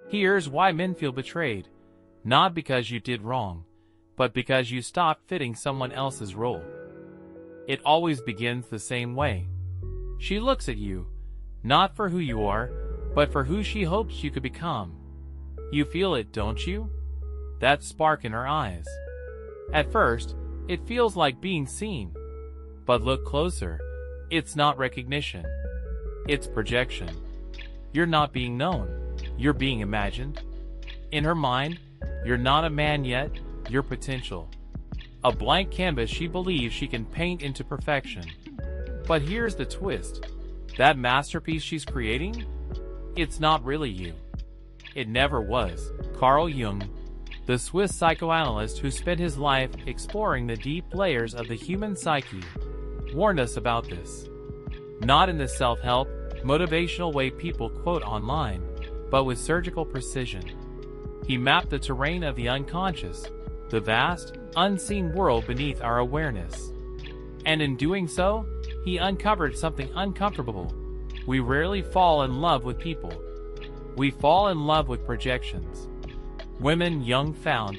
Here's why men feel betrayed. Not because you did wrong, but because you stopped fitting someone else's role. It always begins the same way. She looks at you, not for who you are, but for who she hopes you could become. You feel it, don't you? That spark in her eyes. At first, it feels like being seen. But look closer. It's not recognition. It's projection. You're not being known. You're being imagined. In her mind, you're not a man yet, you're potential. A blank canvas she believes she can paint into perfection. But here's the twist. That masterpiece she's creating? It's not really you. It never was. Carl Jung, the Swiss psychoanalyst who spent his life exploring the deep layers of the human psyche, warned us about this. Not in the self-help, motivational way people quote online, but with surgical precision. He mapped the terrain of the unconscious, the vast, unseen world beneath our awareness. And in doing so, he uncovered something uncomfortable. We rarely fall in love with people. We fall in love with projections. Women, Jung found,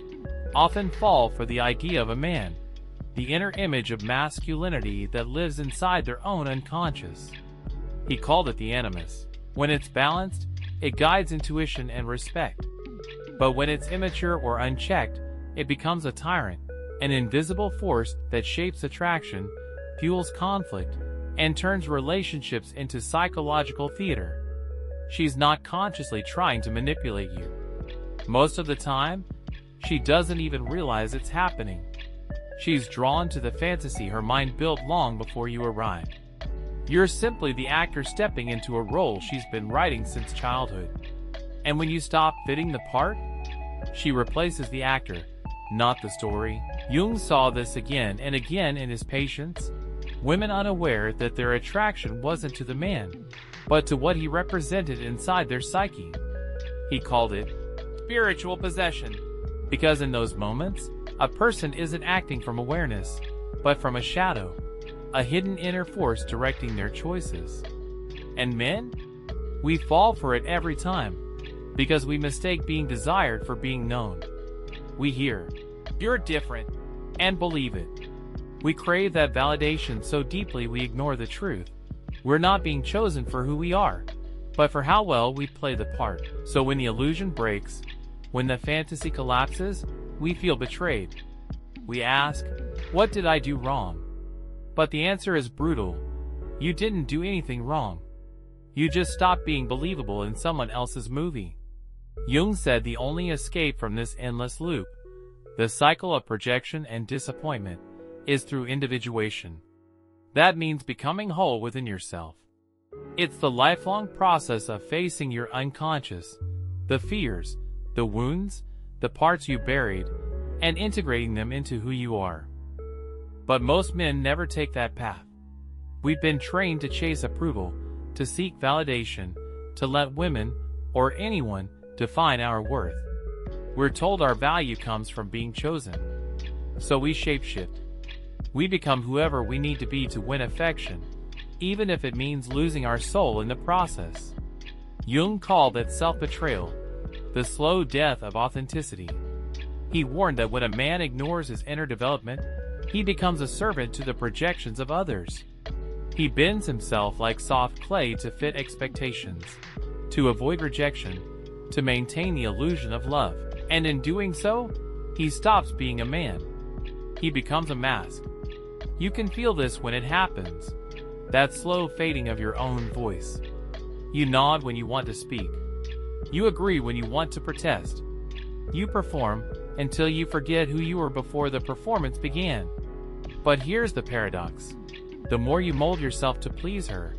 often fall for the idea of a man, the inner image of masculinity that lives inside their own unconscious. He called it the animus. When it's balanced, it guides intuition and respect. But when it's immature or unchecked, it becomes a tyrant, an invisible force that shapes attraction, fuels conflict, and turns relationships into psychological theater. She's not consciously trying to manipulate you. Most of the time, she doesn't even realize it's happening. She's drawn to the fantasy her mind built long before you arrived. You're simply the actor stepping into a role she's been writing since childhood. And when you stop fitting the part, she replaces the actor, not the story. Jung saw this again and again in his patients, women unaware that their attraction wasn't to the man, but to what he represented inside their psyche. He called it spiritual possession, because in those moments, a person isn't acting from awareness, but from a shadow, a hidden inner force directing their choices. And men? We fall for it every time, because we mistake being desired for being known. We hear, "You're different," and believe it. We crave that validation so deeply we ignore the truth. We're not being chosen for who we are, but for how well we play the part. So when the illusion breaks, when the fantasy collapses, we feel betrayed. We ask, what did I do wrong? But the answer is brutal. You didn't do anything wrong. You just stopped being believable in someone else's movie. Jung said the only escape from this endless loop, the cycle of projection and disappointment, is through individuation. That means becoming whole within yourself. It's the lifelong process of facing your unconscious, the fears, the wounds, the parts you buried, and integrating them into who you are. But most men never take that path. We've been trained to chase approval, to seek validation, to let women, or anyone, define our worth. We're told our value comes from being chosen. So we shapeshift. We become whoever we need to be to win affection, even if it means losing our soul in the process. Jung called it self-betrayal, the slow death of authenticity. He warned that when a man ignores his inner development, he becomes a servant to the projections of others. He bends himself like soft clay to fit expectations, to avoid rejection, to maintain the illusion of love. And in doing so, he stops being a man. He becomes a mask. You can feel this when it happens, that slow fading of your own voice. You nod when you want to speak. You agree when you want to protest. You perform until you forget who you were before the performance began. But here's the paradox. The more you mold yourself to please her,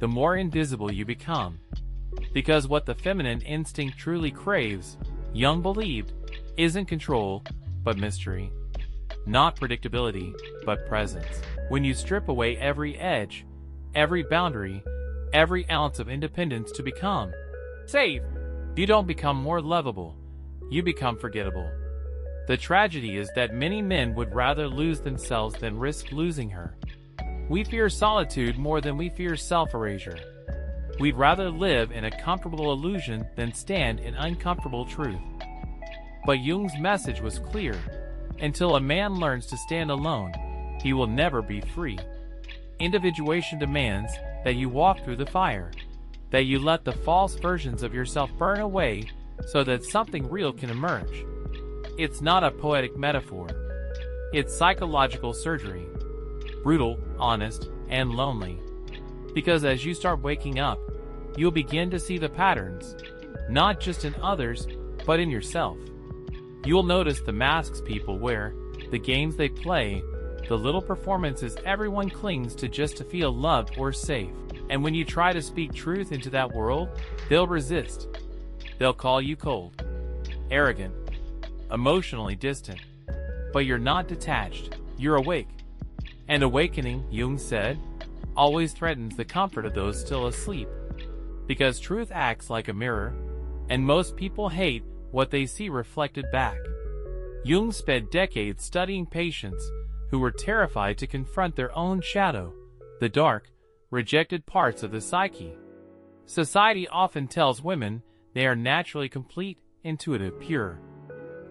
the more invisible you become. Because what the feminine instinct truly craves, Jung believed, isn't control, but mystery. Not predictability, but presence. When you strip away every edge, every boundary, every ounce of independence to become safe, you don't become more lovable, you become forgettable. The tragedy is that many men would rather lose themselves than risk losing her. We fear solitude more than we fear self-erasure. We'd rather live in a comfortable illusion than stand in uncomfortable truth. But Jung's message was clear. Until a man learns to stand alone, he will never be free. Individuation demands that you walk through the fire, that you let the false versions of yourself burn away so that something real can emerge. It's not a poetic metaphor. It's psychological surgery. Brutal, honest, and lonely. Because as you start waking up, you'll begin to see the patterns, not just in others, but in yourself. You'll notice the masks people wear, the games they play, the little performances everyone clings to just to feel loved or safe. And when you try to speak truth into that world, they'll resist. They'll call you cold, arrogant, emotionally distant. But you're not detached, you're awake. And awakening, Jung said, always threatens the comfort of those still asleep. Because truth acts like a mirror, and most people hate what they see reflected back. Jung spent decades studying patients who were terrified to confront their own shadow, the dark, rejected parts of the psyche. Society often tells women they are naturally complete, intuitive, pure.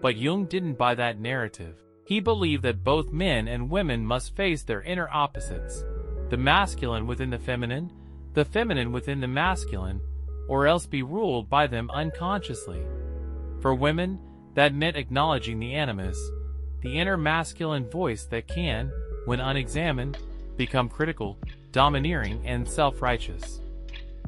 But Jung didn't buy that narrative. He believed that both men and women must face their inner opposites, the masculine within the feminine within the masculine, or else be ruled by them unconsciously. For women, that meant acknowledging the animus, the inner masculine voice that can, when unexamined, become critical, domineering, and self-righteous.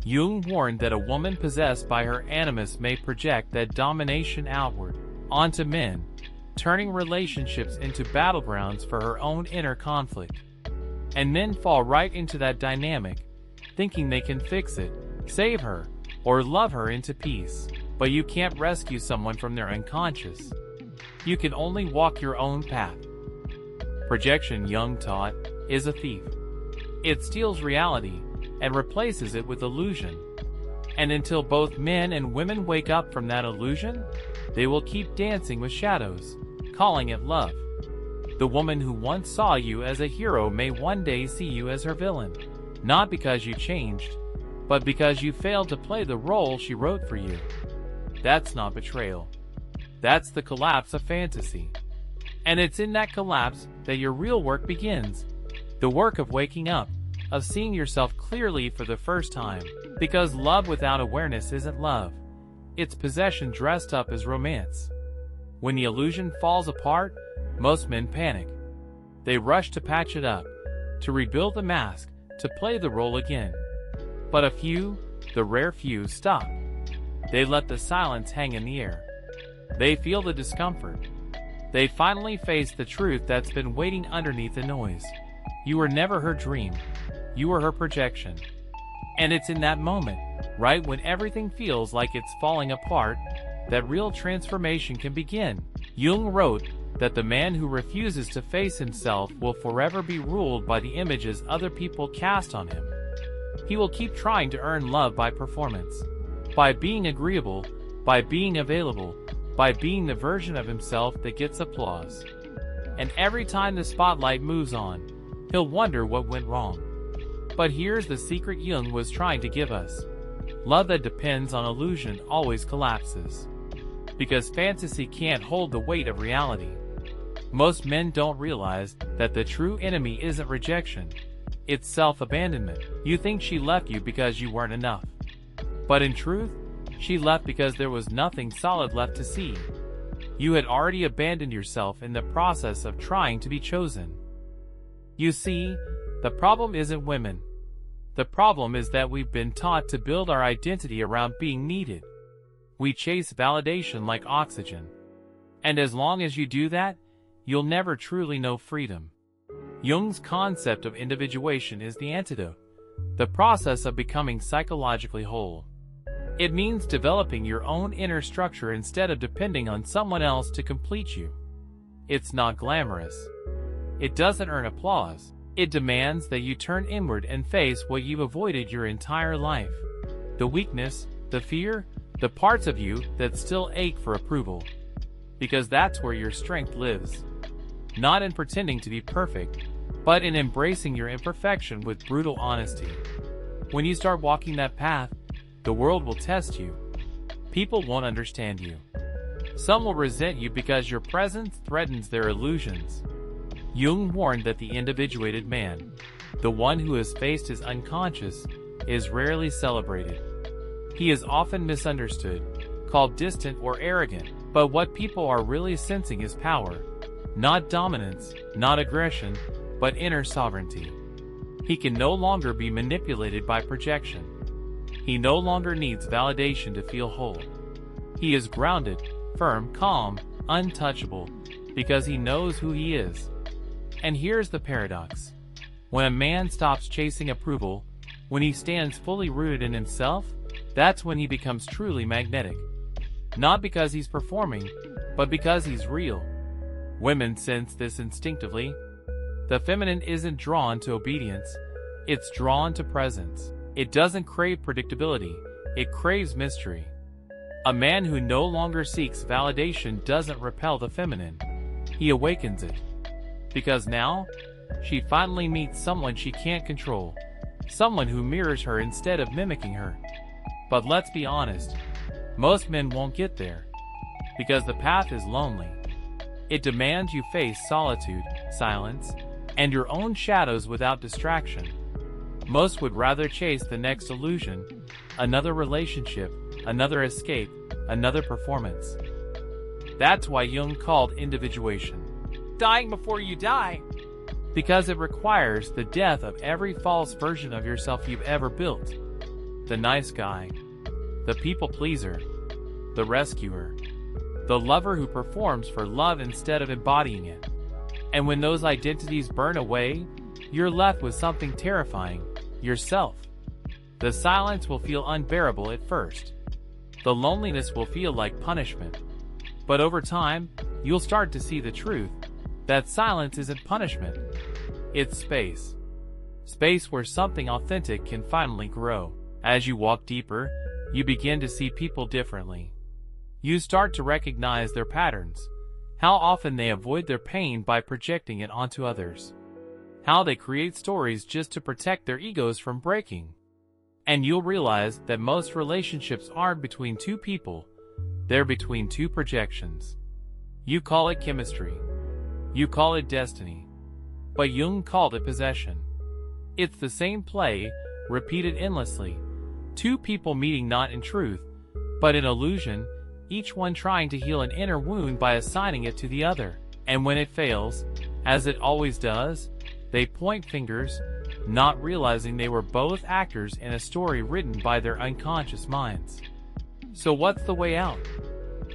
Jung warned that a woman possessed by her animus may project that domination outward, onto men, turning relationships into battlegrounds for her own inner conflict. And men fall right into that dynamic, thinking they can fix it, save her, or love her into peace. But you can't rescue someone from their unconscious. You can only walk your own path. Projection, Jung taught, is a thief. It steals reality and replaces it with illusion. And until both men and women wake up from that illusion, they will keep dancing with shadows, calling it love. The woman who once saw you as a hero may one day see you as her villain, not because you changed, but because you failed to play the role she wrote for you. That's not betrayal. That's the collapse of fantasy. And it's in that collapse that your real work begins. The work of waking up, of seeing yourself clearly for the first time. Because love without awareness isn't love. It's possession dressed up as romance. When the illusion falls apart, most men panic. They rush to patch it up, to rebuild the mask, to play the role again. But a few, the rare few, stop. They let the silence hang in the air. They feel the discomfort. They finally face the truth that's been waiting underneath the noise. You were never her dream. You were her projection. And it's in that moment, right when everything feels like it's falling apart, that real transformation can begin. Jung wrote that the man who refuses to face himself will forever be ruled by the images other people cast on him. He will keep trying to earn love by performance, by being agreeable, by being available, by being the version of himself that gets applause. And every time the spotlight moves on, he'll wonder what went wrong. But here's the secret Jung was trying to give us. Love that depends on illusion always collapses. Because fantasy can't hold the weight of reality. Most men don't realize that the true enemy isn't rejection. It's self-abandonment. You think she left you because you weren't enough. But in truth, she left because there was nothing solid left to see. You had already abandoned yourself in the process of trying to be chosen. You see, the problem isn't women. The problem is that we've been taught to build our identity around being needed. We chase validation like oxygen. And as long as you do that, you'll never truly know freedom. Jung's concept of individuation is the antidote, the process of becoming psychologically whole. It means developing your own inner structure instead of depending on someone else to complete you. It's not glamorous. It doesn't earn applause. It demands that you turn inward and face what you've avoided your entire life. The weakness, the fear, the parts of you that still ache for approval. Because that's where your strength lives. Not in pretending to be perfect, but in embracing your imperfection with brutal honesty. When you start walking that path, the world will test you. People won't understand you. Some will resent you because your presence threatens their illusions. Jung warned that the individuated man, the one who has faced his unconscious, is rarely celebrated. He is often misunderstood, called distant or arrogant, but what people are really sensing is power, not dominance, not aggression, but inner sovereignty. He can no longer be manipulated by projection. He no longer needs validation to feel whole. He is grounded, firm, calm, untouchable, because he knows who he is. And here's the paradox. When a man stops chasing approval, when he stands fully rooted in himself, that's when he becomes truly magnetic. Not because he's performing, but because he's real. Women sense this instinctively. The feminine isn't drawn to obedience, it's drawn to presence. It doesn't crave predictability, it craves mystery. A man who no longer seeks validation doesn't repel the feminine, he awakens it. Because now, she finally meets someone she can't control, someone who mirrors her instead of mimicking her. But let's be honest, most men won't get there, because the path is lonely. It demands you face solitude, silence, and your own shadows without distraction. Most would rather chase the next illusion, another relationship, another escape, another performance. That's why Jung called individuation dying before you die, because it requires the death of every false version of yourself you've ever built. The nice guy, the people pleaser, the rescuer, the lover who performs for love instead of embodying it. And when those identities burn away, you're left with something terrifying, yourself. The silence will feel unbearable at first. The loneliness will feel like punishment. But over time, you'll start to see the truth, that silence isn't punishment. It's space. Space where something authentic can finally grow. As you walk deeper, you begin to see people differently. You start to recognize their patterns, how often they avoid their pain by projecting it onto others, how they create stories just to protect their egos from breaking. And you'll realize that most relationships aren't between two people, they're between two projections. You call it chemistry. You call it destiny. But Jung called it possession. It's the same play, repeated endlessly. Two people meeting not in truth, but in illusion, each one trying to heal an inner wound by assigning it to the other. And when it fails, as it always does, they point fingers, not realizing they were both actors in a story written by their unconscious minds. So what's the way out?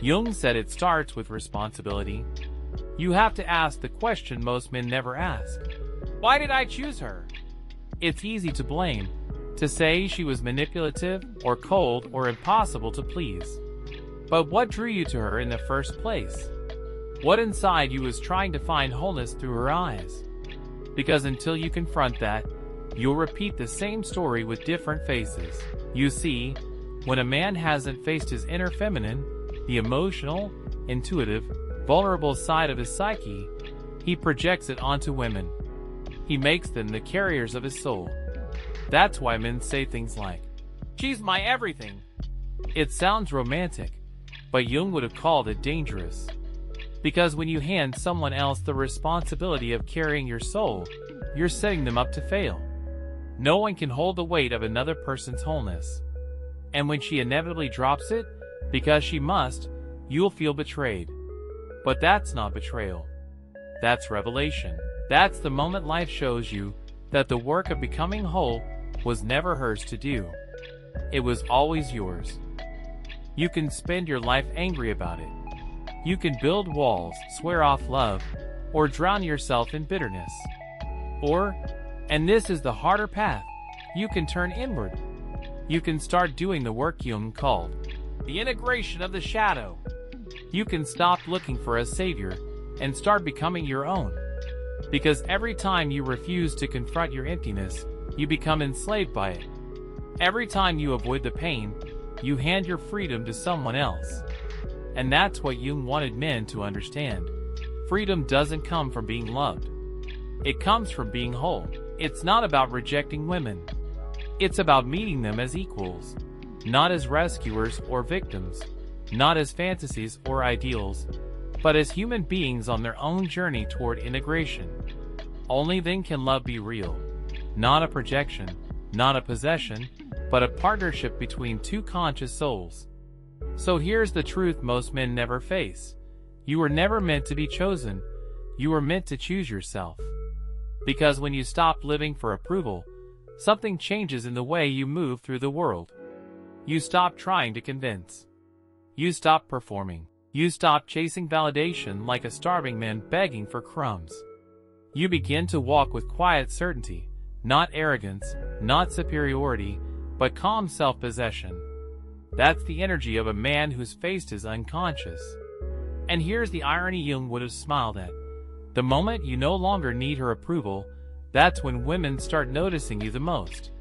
Jung said it starts with responsibility. You have to ask the question most men never ask. Why did I choose her? It's easy to blame, to say she was manipulative or cold or impossible to please. But what drew you to her in the first place? What inside you was trying to find wholeness through her eyes? Because until you confront that, you'll repeat the same story with different faces. You see, when a man hasn't faced his inner feminine, the emotional, intuitive, vulnerable side of his psyche, he projects it onto women. He makes them the carriers of his soul. That's why men say things like, "She's my everything." It sounds romantic, but Jung would have called it dangerous. Because when you hand someone else the responsibility of carrying your soul, you're setting them up to fail. No one can hold the weight of another person's wholeness. And when she inevitably drops it, because she must, you'll feel betrayed. But that's not betrayal. That's revelation. That's the moment life shows you that the work of becoming whole was never hers to do. It was always yours. You can spend your life angry about it. You can build walls, swear off love, or drown yourself in bitterness. Or, and this is the harder path, you can turn inward. You can start doing the work Jung called the integration of the shadow. You can stop looking for a savior and start becoming your own. Because every time you refuse to confront your emptiness, you become enslaved by it. Every time you avoid the pain, you hand your freedom to someone else. And that's what Jung wanted men to understand. Freedom doesn't come from being loved. It comes from being whole. It's not about rejecting women. It's about meeting them as equals, not as rescuers or victims, not as fantasies or ideals, but as human beings on their own journey toward integration. Only then can love be real, not a projection, not a possession, but a partnership between two conscious souls. So here's the truth most men never face. You were never meant to be chosen. You were meant to choose yourself. Because when you stop living for approval, something changes in the way you move through the world. You stop trying to convince. You stop performing. You stop chasing validation like a starving man begging for crumbs. You begin to walk with quiet certainty, not arrogance, not superiority, but calm self-possession. That's the energy of a man whose face is unconscious. And here's the irony Jung would have smiled at. The moment you no longer need her approval, that's when women start noticing you the most.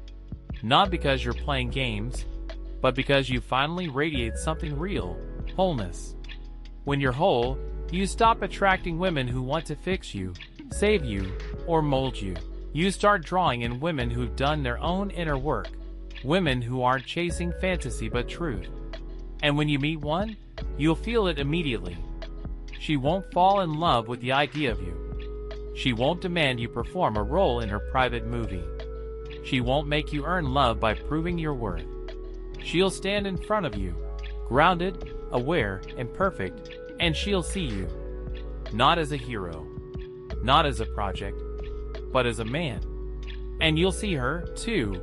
Not because you're playing games, but because you finally radiate something real, wholeness. When you're whole, you stop attracting women who want to fix you, save you, or mold you. You start drawing in women who've done their own inner work, women who aren't chasing fantasy but truth. And when you meet one, you'll feel it immediately. She won't fall in love with the idea of you. She won't demand you perform a role in her private movie. She won't make you earn love by proving your worth. She'll stand in front of you, grounded, aware, and perfect, and she'll see you. Not as a hero, not as a project, but as a man. And you'll see her, too,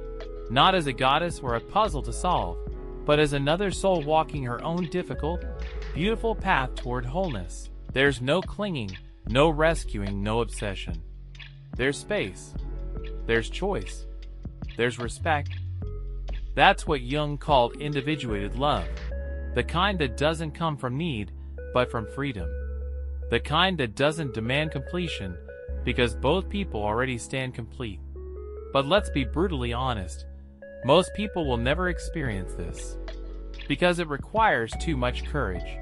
not as a goddess or a puzzle to solve, but as another soul walking her own difficult, beautiful path toward wholeness. There's no clinging, no rescuing, no obsession. There's space. There's choice. There's respect. That's what Jung called individuated love. The kind that doesn't come from need, but from freedom. The kind that doesn't demand completion, because both people already stand complete. But let's be brutally honest. Most people will never experience this. Because it requires too much courage.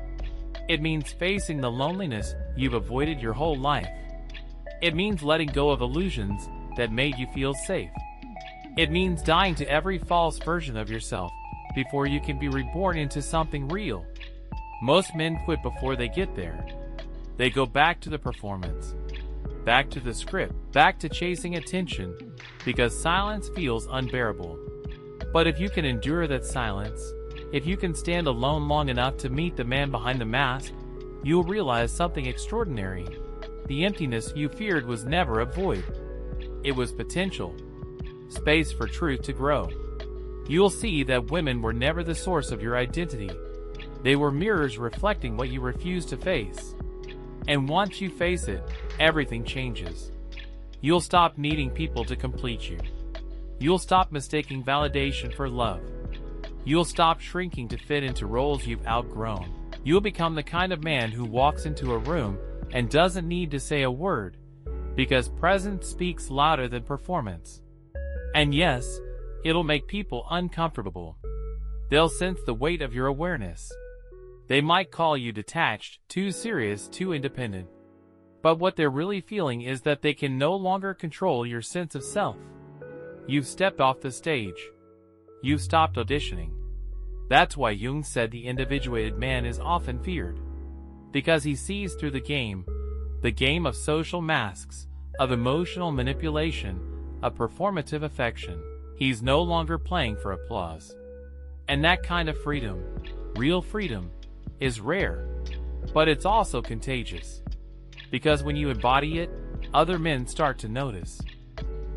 It means facing the loneliness you've avoided your whole life. It means letting go of illusions that made you feel safe. It means dying to every false version of yourself before you can be reborn into something real. Most men quit before they get there. They go back to the performance, back to the script, back to chasing attention, because silence feels unbearable. But if you can endure that silence, if you can stand alone long enough to meet the man behind the mask, you'll realize something extraordinary. The emptiness you feared was never a void. It was potential. Space for truth to grow. You'll see that women were never the source of your identity. They were mirrors reflecting what you refused to face. And once you face it, everything changes. You'll stop needing people to complete you. You'll stop mistaking validation for love. You'll stop shrinking to fit into roles you've outgrown. You'll become the kind of man who walks into a room and doesn't need to say a word, because presence speaks louder than performance. And yes, it'll make people uncomfortable. They'll sense the weight of your awareness. They might call you detached, too serious, too independent. But what they're really feeling is that they can no longer control your sense of self. You've stepped off the stage. You've stopped auditioning. That's why Jung said the individuated man is often feared. Because he sees through the game of social masks, of emotional manipulation, of performative affection. He's no longer playing for applause. And that kind of freedom, real freedom, is rare. But it's also contagious. Because when you embody it, other men start to notice.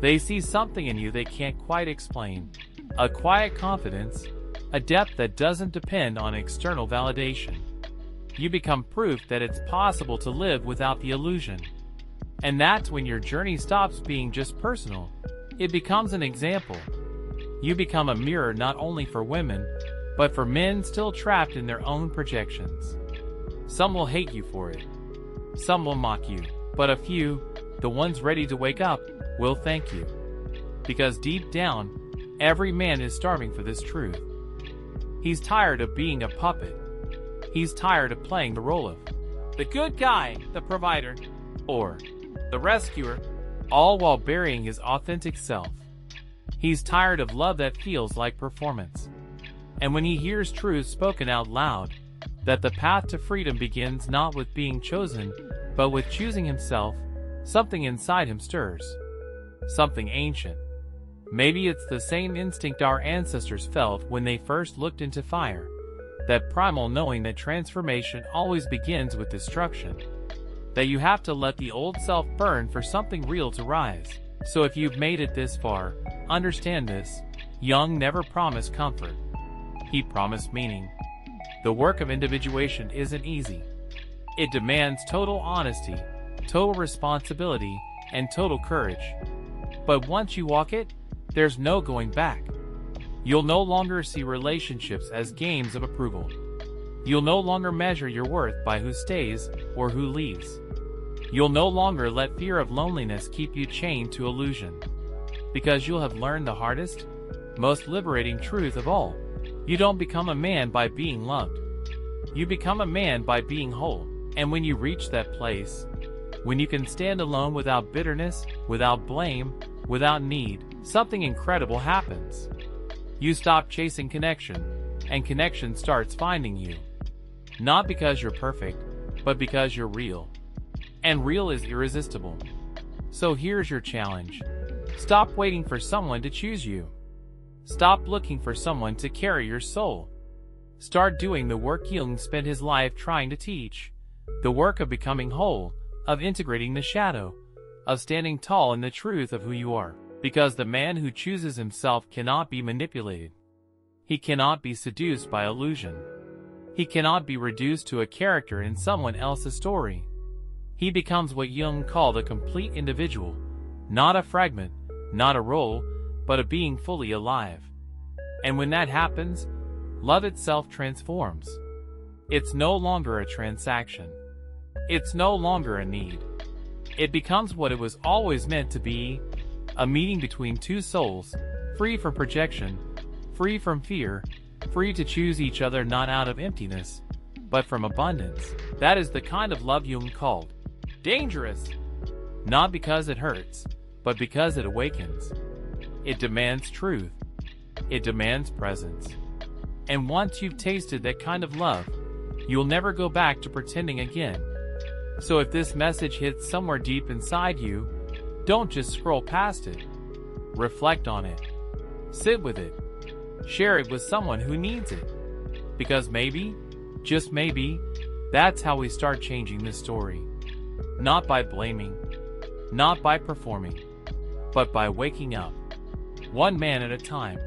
They see something in you they can't quite explain. A quiet confidence, a depth that doesn't depend on external validation. You become proof that it's possible to live without the illusion. And that's when your journey stops being just personal. It becomes an example. You become a mirror not only for women, but for men still trapped in their own projections. Some will hate you for it. Some will mock you. But a few, the ones ready to wake up, will thank you. Because deep down, every man is starving for this truth. He's tired of being a puppet. He's tired of playing the role of the good guy, the provider, or the rescuer, all while burying his authentic self. He's tired of love that feels like performance. And when he hears truth spoken out loud, that the path to freedom begins not with being chosen, but with choosing himself, something inside him stirs. Something ancient. Maybe it's the same instinct our ancestors felt when they first looked into fire. That primal knowing that transformation always begins with destruction. That you have to let the old self burn for something real to rise. So if you've made it this far, understand this: Jung never promised comfort. He promised meaning. The work of individuation isn't easy. It demands total honesty, total responsibility, and total courage. But once you walk it, there's no going back. You'll no longer see relationships as games of approval. You'll no longer measure your worth by who stays or who leaves. You'll no longer let fear of loneliness keep you chained to illusion. Because you'll have learned the hardest, most liberating truth of all. You don't become a man by being loved. You become a man by being whole. And when you reach that place, when you can stand alone without bitterness, without blame, without need, something incredible happens. You stop chasing connection, and connection starts finding you. Not because you're perfect, but because you're real. And real is irresistible. So here's your challenge. Stop waiting for someone to choose you. Stop looking for someone to carry your soul. Start doing the work Jung spent his life trying to teach. The work of becoming whole, of integrating the shadow, of standing tall in the truth of who you are. Because the man who chooses himself cannot be manipulated. He cannot be seduced by illusion. He cannot be reduced to a character in someone else's story. He becomes what Jung called a complete individual, not a fragment, not a role, but a being fully alive. And when that happens, love itself transforms. It's no longer a transaction. It's no longer a need. It becomes what it was always meant to be, a meeting between two souls, free from projection, free from fear, free to choose each other not out of emptiness, but from abundance. That is the kind of love Jung called dangerous. Not because it hurts, but because it awakens. It demands truth. It demands presence. And once you've tasted that kind of love, you'll never go back to pretending again. So if this message hits somewhere deep inside you, don't just scroll past it. Reflect on it. Sit with it. Share it with someone who needs it. Because maybe, just maybe, that's how we start changing this story. Not by blaming, not by performing, but by waking up. One man at a time.